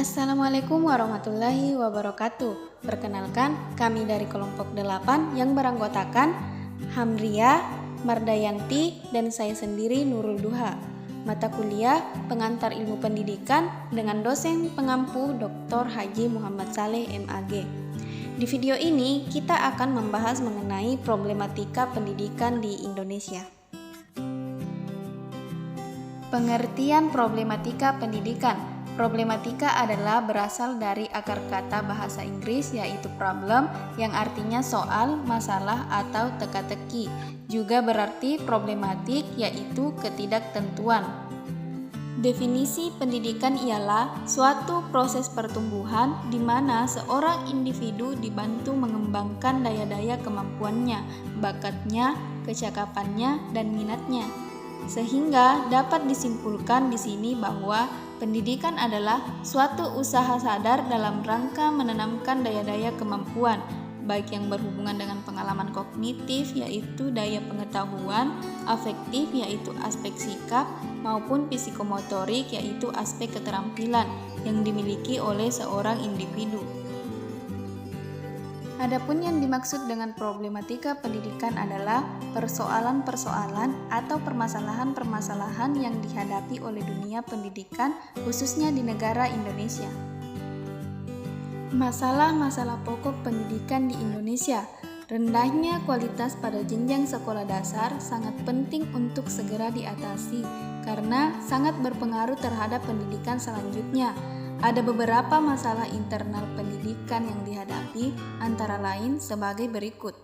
Assalamualaikum warahmatullahi wabarakatuh. Perkenalkan, kami dari kelompok 8 yang beranggotakan Hamria, Mardayanti, dan saya sendiri Nurul Duha. Mata kuliah Pengantar Ilmu Pendidikan dengan dosen pengampu Dr. Haji Muhammad Saleh MAG. Di video ini kita akan membahas mengenai problematika pendidikan di Indonesia. Pengertian problematika pendidikan. Problematika adalah berasal dari akar kata bahasa Inggris yaitu problem yang artinya soal, masalah, atau teka-teki. Juga berarti problematik yaitu ketidaktentuan. Definisi pendidikan ialah suatu proses pertumbuhan di mana seorang individu dibantu mengembangkan daya-daya kemampuannya, bakatnya, kecakapannya, dan minatnya. Sehingga dapat disimpulkan di sini bahwa pendidikan adalah suatu usaha sadar dalam rangka menanamkan daya-daya kemampuan, baik yang berhubungan dengan pengalaman kognitif yaitu daya pengetahuan, afektif yaitu aspek sikap, maupun psikomotorik yaitu aspek keterampilan yang dimiliki oleh seorang individu. Adapun yang dimaksud dengan problematika pendidikan adalah persoalan-persoalan atau permasalahan-permasalahan yang dihadapi oleh dunia pendidikan khususnya di negara Indonesia. Masalah-masalah pokok pendidikan di Indonesia. Rendahnya kualitas pada jenjang sekolah dasar sangat penting untuk segera diatasi karena sangat berpengaruh terhadap pendidikan selanjutnya. Ada beberapa masalah internal pendidikan yang dihadapi, antara lain sebagai berikut.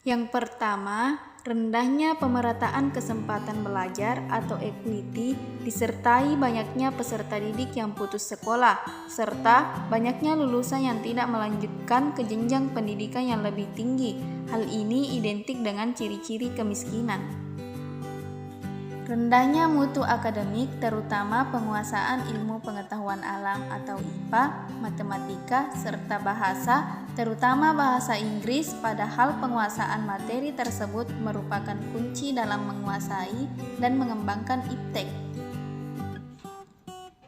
Yang pertama, rendahnya pemerataan kesempatan belajar atau equity disertai banyaknya peserta didik yang putus sekolah, serta banyaknya lulusan yang tidak melanjutkan ke jenjang pendidikan yang lebih tinggi. Hal ini identik dengan ciri-ciri kemiskinan. Rendahnya mutu akademik terutama penguasaan ilmu pengetahuan alam atau IPA, matematika, serta bahasa, terutama bahasa Inggris, padahal penguasaan materi tersebut merupakan kunci dalam menguasai dan mengembangkan iptek.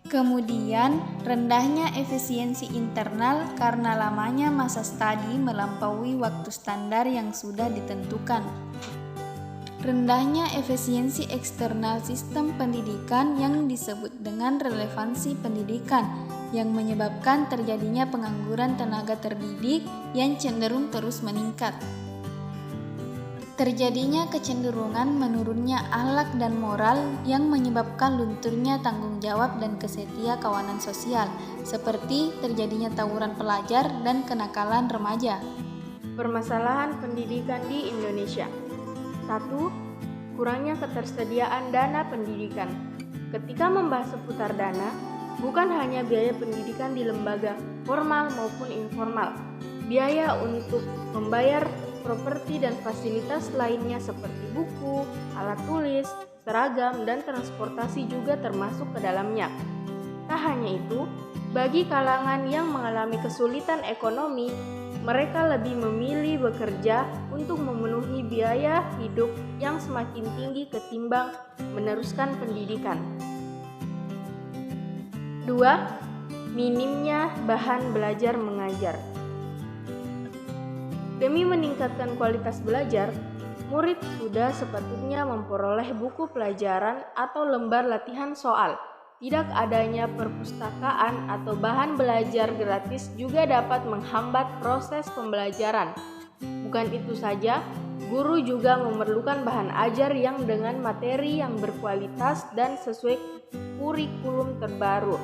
Kemudian, rendahnya efisiensi internal karena lamanya masa studi melampaui waktu standar yang sudah ditentukan. Rendahnya efisiensi eksternal sistem pendidikan yang disebut dengan relevansi pendidikan yang menyebabkan terjadinya pengangguran tenaga terdidik yang cenderung terus meningkat. Terjadinya kecenderungan menurunnya akhlak dan moral yang menyebabkan lunturnya tanggung jawab dan kesetia kawanan sosial, seperti terjadinya tawuran pelajar dan kenakalan remaja. Permasalahan pendidikan di Indonesia. 1. Kurangnya ketersediaan dana pendidikan. Ketika membahas seputar dana, bukan hanya biaya pendidikan di lembaga formal maupun informal. Biaya untuk membayar properti dan fasilitas lainnya seperti buku, alat tulis, seragam, dan transportasi juga termasuk ke dalamnya. Tak hanya itu, bagi kalangan yang mengalami kesulitan ekonomi, mereka lebih memilih bekerja untuk memenuhi biaya hidup yang semakin tinggi ketimbang meneruskan pendidikan. 2. Minimnya bahan belajar mengajar. Demi meningkatkan kualitas belajar, murid sudah sepatutnya memperoleh buku pelajaran atau lembar latihan soal. Tidak adanya perpustakaan atau bahan belajar gratis juga dapat menghambat proses pembelajaran. Bukan itu saja, guru juga memerlukan bahan ajar yang dengan materi yang berkualitas dan sesuai kurikulum terbaru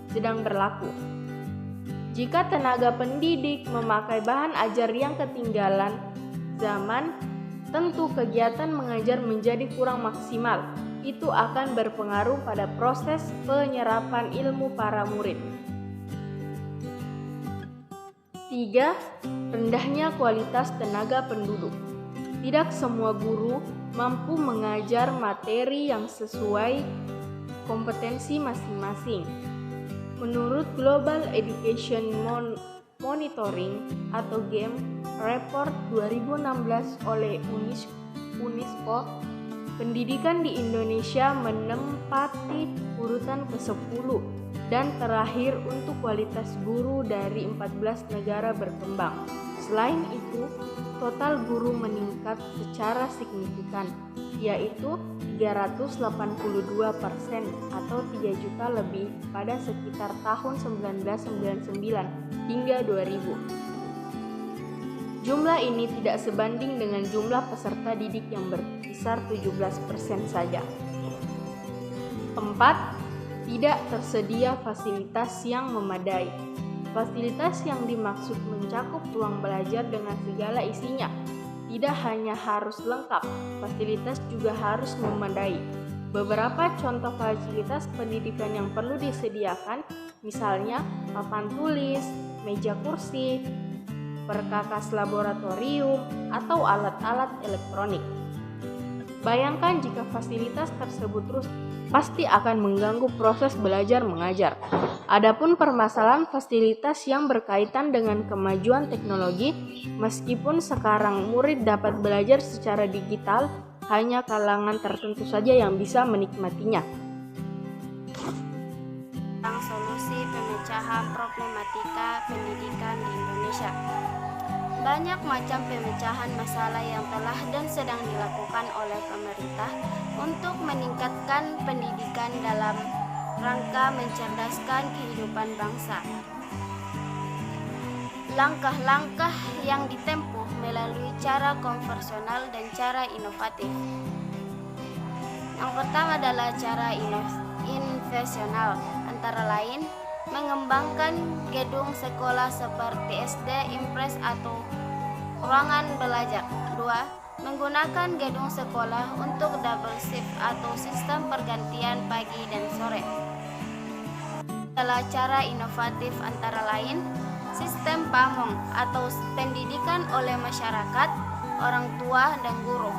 sedang berlaku. Jika tenaga pendidik memakai bahan ajar yang ketinggalan zaman, tentu kegiatan mengajar menjadi kurang maksimal. Itu akan berpengaruh pada proses penyerapan ilmu para murid. 3. Rendahnya kualitas tenaga penduduk. Tidak semua guru mampu mengajar materi yang sesuai kompetensi masing-masing. Menurut Global Education Monitoring atau GEM Report 2016 oleh UNESCO, Pendidikan di Indonesia menempati urutan ke-10 dan terakhir untuk kualitas guru dari 14 negara berkembang. Selain itu, total guru meningkat secara signifikan, yaitu 382% atau 3 juta lebih pada sekitar tahun 1999 hingga 2000. Jumlah ini tidak sebanding dengan jumlah peserta didik yang berkisar 17% saja. 4. Tidak tersedia fasilitas yang memadai. Fasilitas yang dimaksud mencakup ruang belajar dengan segala isinya. Tidak hanya harus lengkap, fasilitas juga harus memadai. Beberapa contoh fasilitas pendidikan yang perlu disediakan, misalnya papan tulis, meja kursi, perkakas laboratorium, atau alat-alat elektronik. Bayangkan jika fasilitas tersebut rusak, pasti akan mengganggu proses belajar mengajar. Adapun permasalahan fasilitas yang berkaitan dengan kemajuan teknologi, meskipun sekarang murid dapat belajar secara digital, hanya kalangan tertentu saja yang bisa menikmatinya. Tentang solusi pemecahan problematika pendidikan di Indonesia. Banyak macam pemecahan masalah yang telah dan sedang dilakukan oleh pemerintah untuk meningkatkan pendidikan dalam rangka mencerdaskan kehidupan bangsa. Langkah-langkah yang ditempuh melalui cara konvensional dan cara inovatif. Yang pertama adalah cara konvensional, antara lain mengembangkan gedung sekolah seperti SD, impres atau ruangan belajar. 2. Menggunakan gedung sekolah untuk double shift atau sistem pergantian pagi dan sore. Adalah cara inovatif antara lain sistem pamong atau pendidikan oleh masyarakat, orang tua dan guru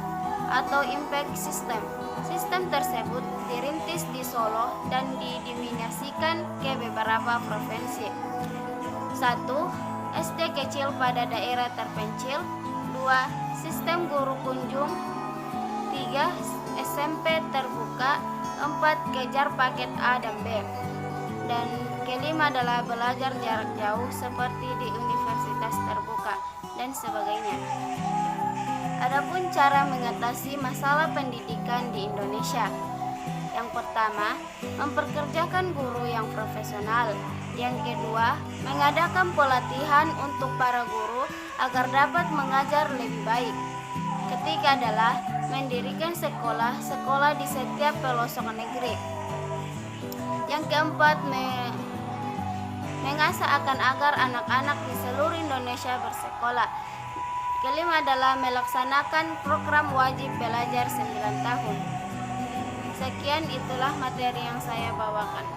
atau impact system. Sistem tersebut dirintis di Solo dan didiminasikan ke beberapa provinsi. 1. SD kecil pada daerah terpencil. 2. Sistem guru kunjung. 3. SMP terbuka. 4. Kejar paket A dan B. Dan kelima adalah belajar jarak jauh seperti di universitas terbuka dan sebagainya. Adapun cara mengatasi masalah pendidikan di Indonesia. Yang pertama, memperkerjakan guru yang profesional. Yang kedua, mengadakan pelatihan untuk para guru agar dapat mengajar lebih baik. Ketiga adalah mendirikan sekolah-sekolah di setiap pelosok negeri. Yang keempat, mengasah agar anak-anak di seluruh Indonesia bersekolah. Kelima adalah melaksanakan program wajib belajar 9 tahun. Sekian itulah materi yang saya bawakan.